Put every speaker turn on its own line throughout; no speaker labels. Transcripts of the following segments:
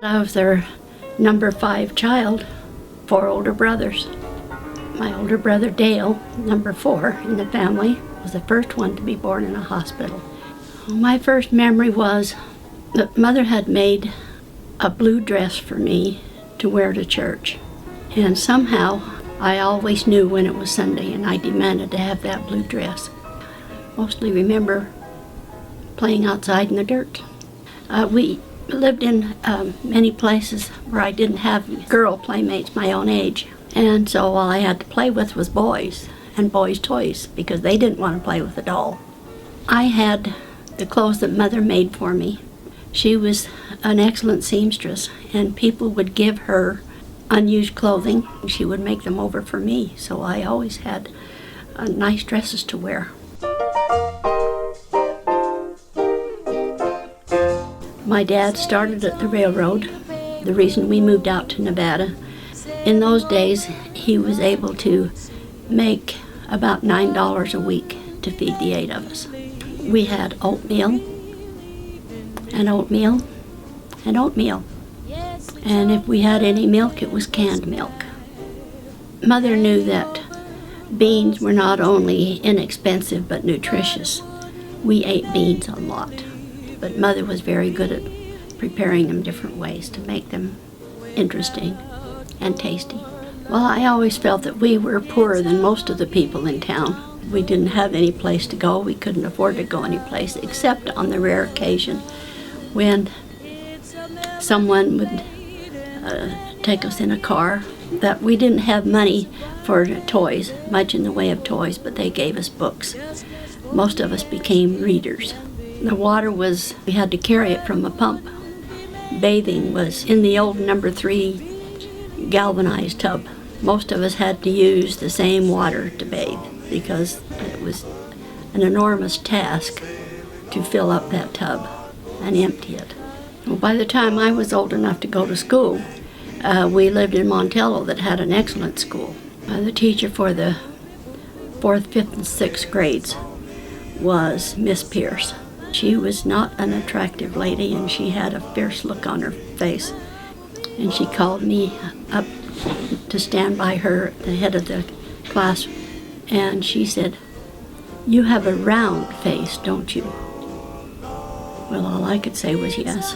I was their number 5 child, 4 older brothers. My older brother Dale, number 4 in the family, was the first one to be born in a hospital. My first memory was that Mother had made a blue dress for me to wear to church. And somehow I always knew when it was Sunday and I demanded to have that blue dress. Mostly remember playing outside in the dirt. We lived in many places where I didn't have girl playmates my own age. And so all I had to play with was boys and boys' toys because they didn't want to play with a doll. I had the clothes that Mother made for me. She was an excellent seamstress, and people would give her unused clothing. She would make them over for me, so I always had nice dresses to wear. My dad started at the railroad, the reason we moved out to Nevada. In those days, he was able to make about $9 a week to feed the 8 of us. We had oatmeal, and oatmeal, and oatmeal. And if we had any milk, it was canned milk. Mother knew that beans were not only inexpensive but nutritious. We ate beans a lot, but Mother was very good at preparing them different ways to make them interesting and tasty. Well, I always felt that we were poorer than most of the people in town. We didn't have any place to go. We couldn't afford to go any place except on the rare occasion when someone would take us in a car. That we didn't have money for toys, much in the way of toys, but they gave us books. Most of us became readers. The water we had to carry it from a pump. Bathing was in the old number 3 galvanized tub. Most of us had to use the same water to bathe because it was an enormous task to fill up that tub and empty it. Well, by the time I was old enough to go to school, we lived in Montello that had an excellent school. The teacher for the 4th, 5th, and 6th grades was Miss Pierce. She was not an attractive lady, and she had a fierce look on her face. And she called me up to stand by her at the head of the class, and she said, "You have a round face, don't you?" Well, all I could say was yes.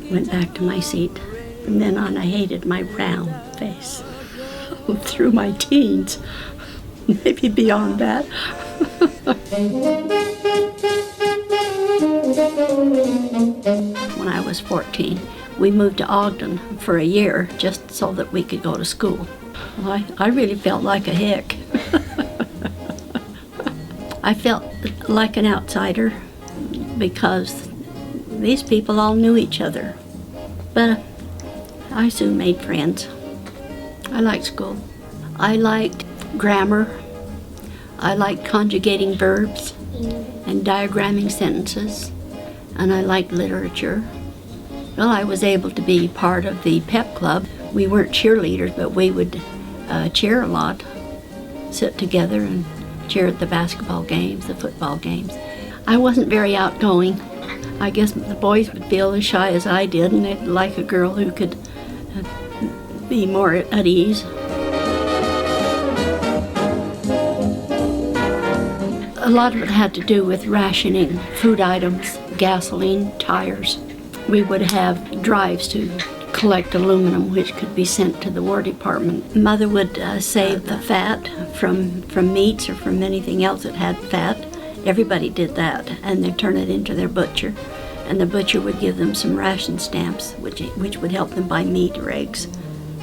Went back to my seat. From then on, I hated my round face. Through my teens, maybe beyond that. When I was 14, we moved to Ogden for a year just so that we could go to school. Well, I really felt like a hick. I felt like an outsider because these people all knew each other. But I soon made friends. I liked school. I liked grammar. I liked conjugating verbs and diagramming sentences. And I liked literature. Well, I was able to be part of the pep club. We weren't cheerleaders, but we would cheer a lot, sit together and cheer at the basketball games, the football games. I wasn't very outgoing. I guess the boys would feel as shy as I did, and they'd like a girl who could be more at ease. A lot of it had to do with rationing food items, gasoline, tires. We would have drives to collect aluminum, which could be sent to the War Department. Mother would save the fat from meats or from anything else that had fat. Everybody did that, and they'd turn it into their butcher, and the butcher would give them some ration stamps, which would help them buy meat or eggs.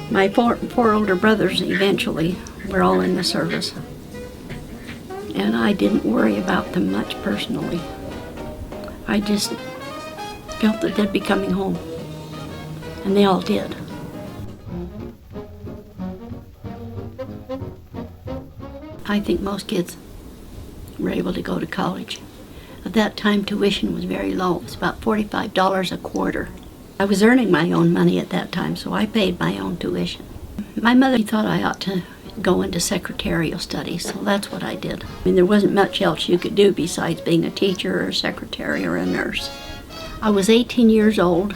My four older brothers eventually were all in the service, and I didn't worry about them much personally. I just felt that they'd be coming home, and they all did. I think most kids were able to go to college. At that time, tuition was very low. It was about $45 a quarter. I was earning my own money at that time, so I paid my own tuition. My mother thought I ought to go into secretarial studies, so that's what I did. I mean, there wasn't much else you could do besides being a teacher or a secretary or a nurse. I was 18 years old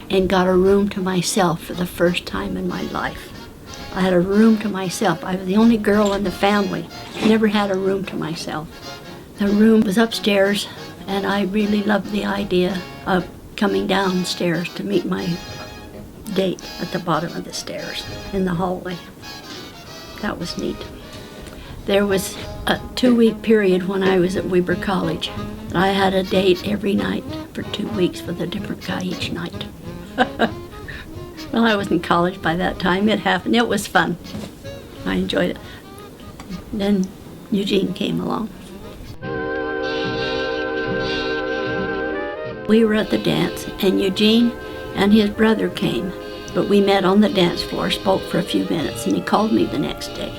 and got a room to myself for the first time in my life. I had a room to myself. I was the only girl in the family. Never had a room to myself. The room was upstairs, and I really loved the idea of coming downstairs to meet my date at the bottom of the stairs in the hallway. That was neat. There was a 2-week period when I was at Weber College. I had a date every night for 2 weeks with a different guy each night. Well, I was in college by that time. It happened. It was fun. I enjoyed it. Then Eugene came along. We were at the dance, and Eugene and his brother came, but we met on the dance floor, spoke for a few minutes, and he called me the next day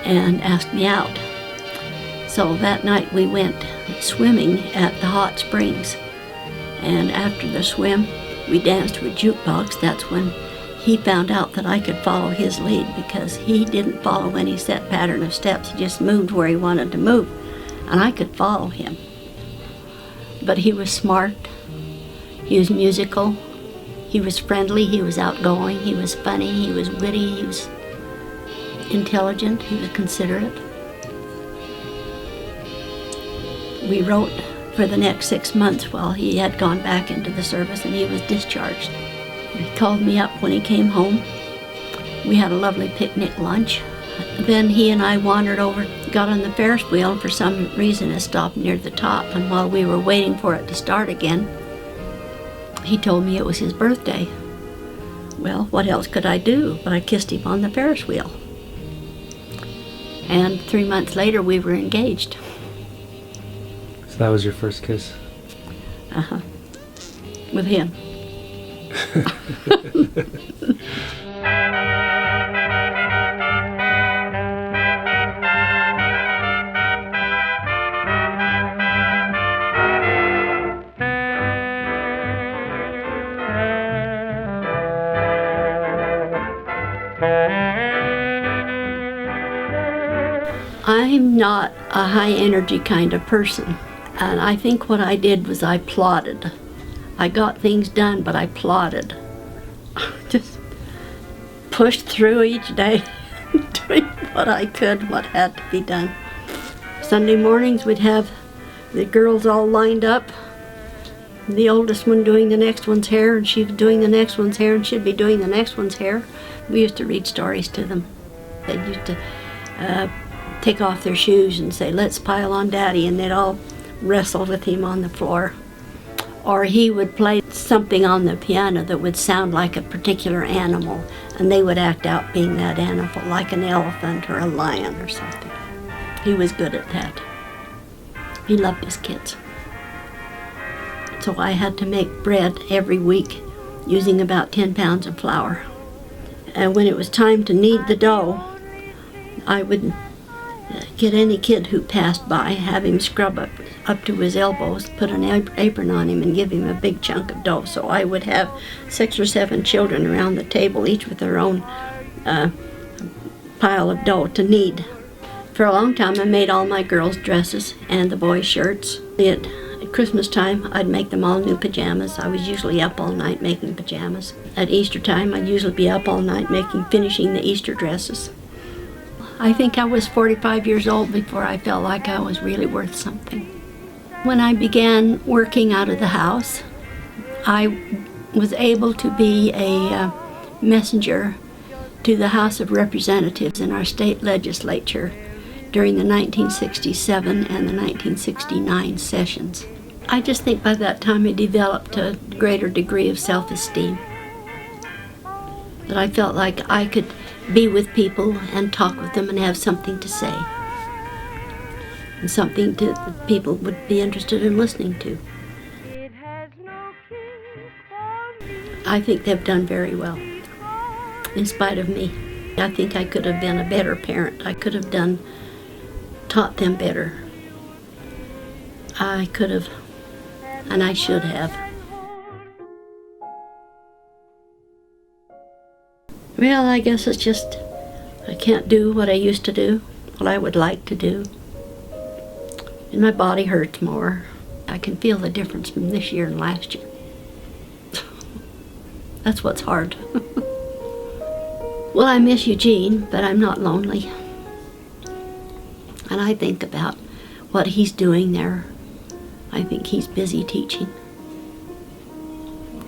and asked me out. So that night we went swimming at the hot springs, and after the swim we danced to a jukebox. That's when he found out that I could follow his lead, because he didn't follow any set pattern of steps. He just moved where he wanted to move, and I could follow him. But he was smart, he was musical, he was friendly, he was outgoing, he was funny, he was witty, he was intelligent, he was considerate. We wrote for the next 6 months while he had gone back into the service and he was discharged. He called me up when he came home. We had a lovely picnic lunch. Then he and I wandered over, got on the Ferris wheel, and for some reason it stopped near the top. And while we were waiting for it to start again, he told me it was his birthday. Well, what else could I do? But I kissed him on the Ferris wheel. And 3 months later, we were engaged.
So that was your first kiss?
Uh-huh. With him. I'm not a high energy kind of person, and I think what I did was I plodded. I got things done, but I plodded. Just pushed through each day, doing what I could, what had to be done. Sunday mornings we'd have the girls all lined up, the oldest one doing the next one's hair, and she was doing the next one's hair, and she'd be doing the next one's hair. We used to read stories to them. They used to take off their shoes and say, "Let's pile on Daddy," and they'd all wrestle with him on the floor. Or he would play something on the piano that would sound like a particular animal, and they would act out being that animal, like an elephant or a lion or something. He was good at that. He loved his kids. So I had to make bread every week using about 10 pounds of flour. And when it was time to knead the dough, I would get any kid who passed by, have him scrub up to his elbows, put an apron on him, and give him a big chunk of dough. So I would have 6 or 7 children around the table, each with their own pile of dough to knead. For a long time I made all my girls' dresses and the boys' shirts. At Christmas time I'd make them all new pajamas. I was usually up all night making pajamas. At Easter time I'd usually be up all night finishing the Easter dresses. I think I was 45 years old before I felt like I was really worth something. When I began working out of the house, I was able to be a messenger to the House of Representatives in our state legislature during the 1967 and the 1969 sessions. I just think by that time I developed a greater degree of self-esteem. That I felt like I could be with people and talk with them and have something to say. And something that people would be interested in listening to. I think they've done very well, in spite of me. I think I could have been a better parent. I could have taught them better. I could have, and I should have. Well, I guess it's just, I can't do what I used to do, what I would like to do. And my body hurts more. I can feel the difference from this year and last year. That's what's hard. Well, I miss Eugene, but I'm not lonely. And I think about what he's doing there. I think he's busy teaching.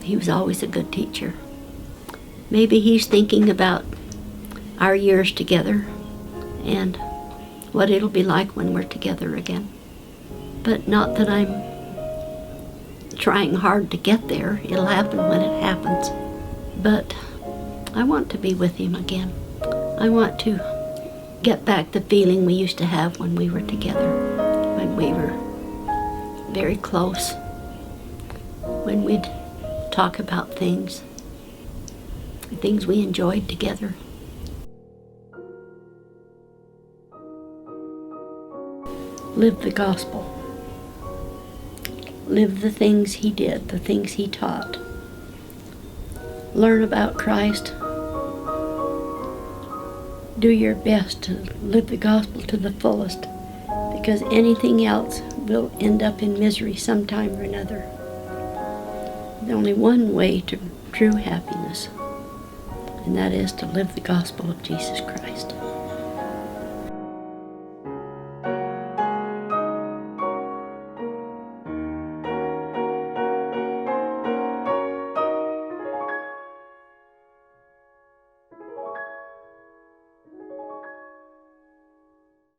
He was always a good teacher. Maybe he's thinking about our years together and what it'll be like when we're together again. But not that I'm trying hard to get there. It'll happen when it happens. But I want to be with him again. I want to get back the feeling we used to have when we were together, when we were very close, when we'd talk about things we enjoyed together. Live the gospel. Live the things he did, the things he taught. Learn about Christ. Do your best to live the gospel to the fullest, because anything else will end up in misery sometime or another. There's only one way to true happiness, and that is to live the gospel of Jesus Christ.